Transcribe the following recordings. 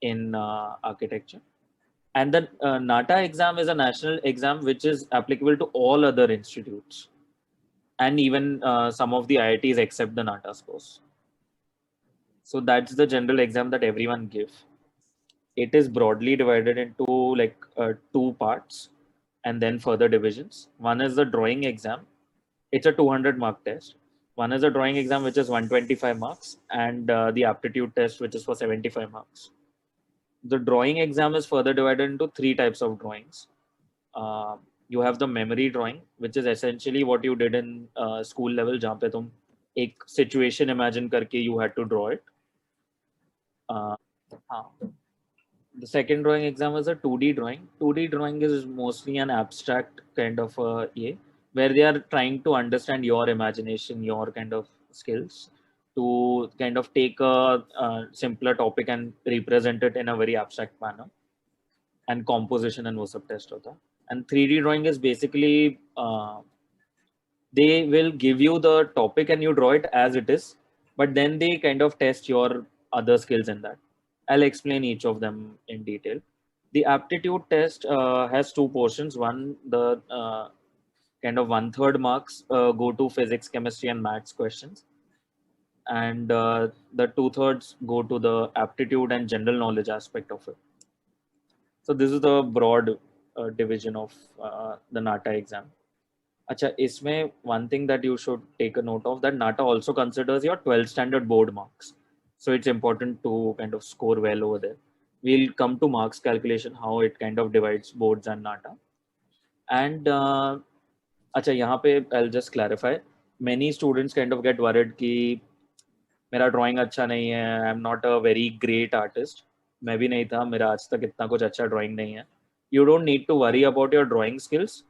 in architecture. And the NATA exam is a national exam which is applicable to all other institutes and even some of the IITs except the NATA scores. So that's the general exam that everyone give. It is broadly divided into like two parts and then further divisions. One is the drawing exam. It's a 200 mark test. One is a drawing exam which is 125 marks and the aptitude test which is for 75 marks. The drawing exam is further divided into three types of drawings. You have the memory drawing, which is essentially what you did in school level, जहाँ पे तुम एक situation imagine करके you had to draw it. The second drawing exam is a 2D drawing. 2D drawing is mostly an abstract kind of where they are trying to understand your imagination, your kind of skills to kind of take a simpler topic and represent it in a very abstract manner. And composition and वो सब test होता है. And 3D drawing is basically they will give you the topic and you draw it as it is, but then they kind of test your other skills in that. I'll explain each of them in detail. The aptitude test has two portions. One, the kind of 1/3 marks go to physics, chemistry, and maths questions, and the 2/3 go to the aptitude and general knowledge aspect of it. So this is the broad division of the NATA exam. Acha, isme one thing that you should take a note of that NATA also considers your 12th standard board marks. So it's important to kind of score well over there. We'll come to marks calculation, how it kind of divides boards and NATA. And acha, यहाँ पे I'll just clarify. Many students kind of get worried कि मेरा drawing अच्छा नहीं है, I am not a very great artist. मैं भी नहीं था, मेरा आज तक इतना कुछ अच्छा ड्राइंग नहीं है. You don't need to worry about your drawing skills.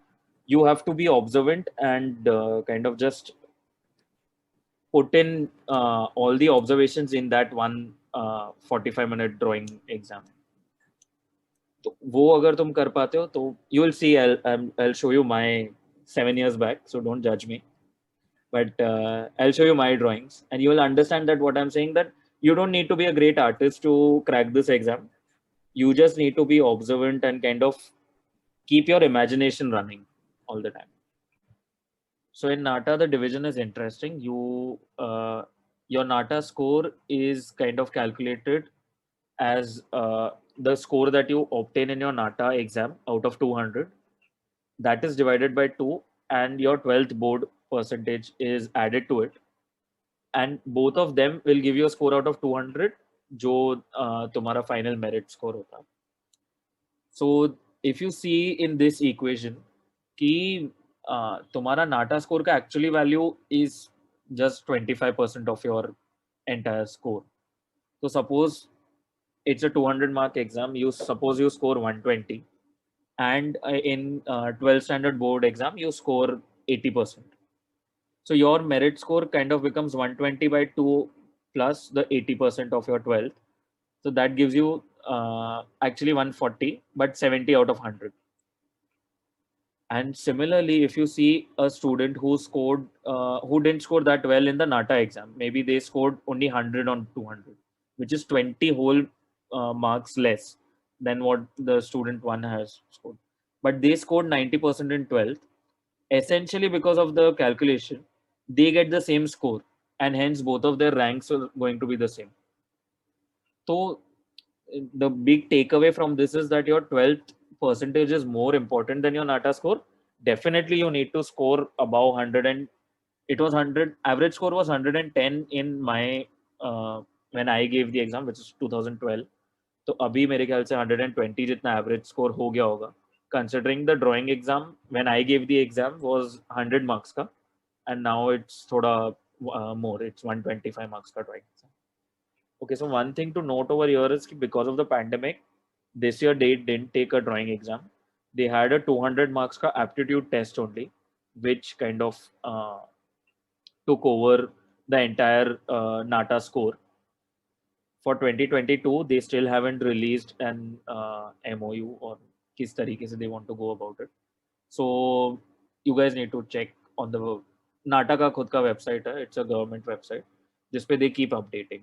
You have to be observant and kind of just put in all the observations in that one 45-minute drawing exam. तो वो अगर तुम कर पाते हो तो you will see. I'll show you my 7 years back, so don't judge me. But I'll show you my drawings and you will understand that what I'm saying, that you don't need to be a great artist to crack this exam. You just need to be observant and kind of keep your imagination running all the time. So in NATA, the division is interesting. Your NATA score is kind of calculated as the score that you obtain in your NATA exam out of 200. That is divided by 2 and your 12th board percentage is added to it. And both of them will give you a score out of 200 जो तुम्हारा final merit score होता. So if you see in this equation कि तुम्हारा NATA score का actually value is just 25% of your entire score. So suppose it's a 200 mark exam, suppose you score 120 and in 12th standard board exam you score 80%. So your merit score kind of becomes 120 by 2 plus the 80% of your 12th. So that gives you actually 140, but 70 out of 100. And similarly, if you see a student who scored, who didn't score that well in the NATA exam, maybe they scored only 100 on 200, which is 20 whole marks less than what the student one has scored. But they scored 90% in 12th. Essentially, because of the calculation, they get the same score, and hence both of their ranks are going to be the same. So the big takeaway from this is that your 12th percentage is more important than your NATA score. Definitely you need to score above 100, and it was 100. Average score was 110 in my when I gave the exam, which is 2012. तो अभी मेरे ख्याल से 120 जितना average score हो गया होगा. Considering the drawing exam when I gave the exam was 100 marks का, and now it's थोड़ा more. It's 125 marks का drawing exam. Okay, so one thing to note over here is because of the pandemic, this year they didn't take a drawing exam. They had a 200 marks ka aptitude test only, which kind of took over the entire NATA score. For 2022, they still haven't released an MOU or किस तरीके से they want to go about it. So you guys need to check on the NATA का खुद का website है. It's a government website जिस पे they keep updating.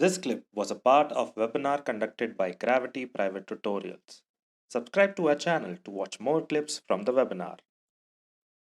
This clip was a part of a webinar conducted by Gravity Private Tutorials. Subscribe to our channel to watch more clips from the webinar.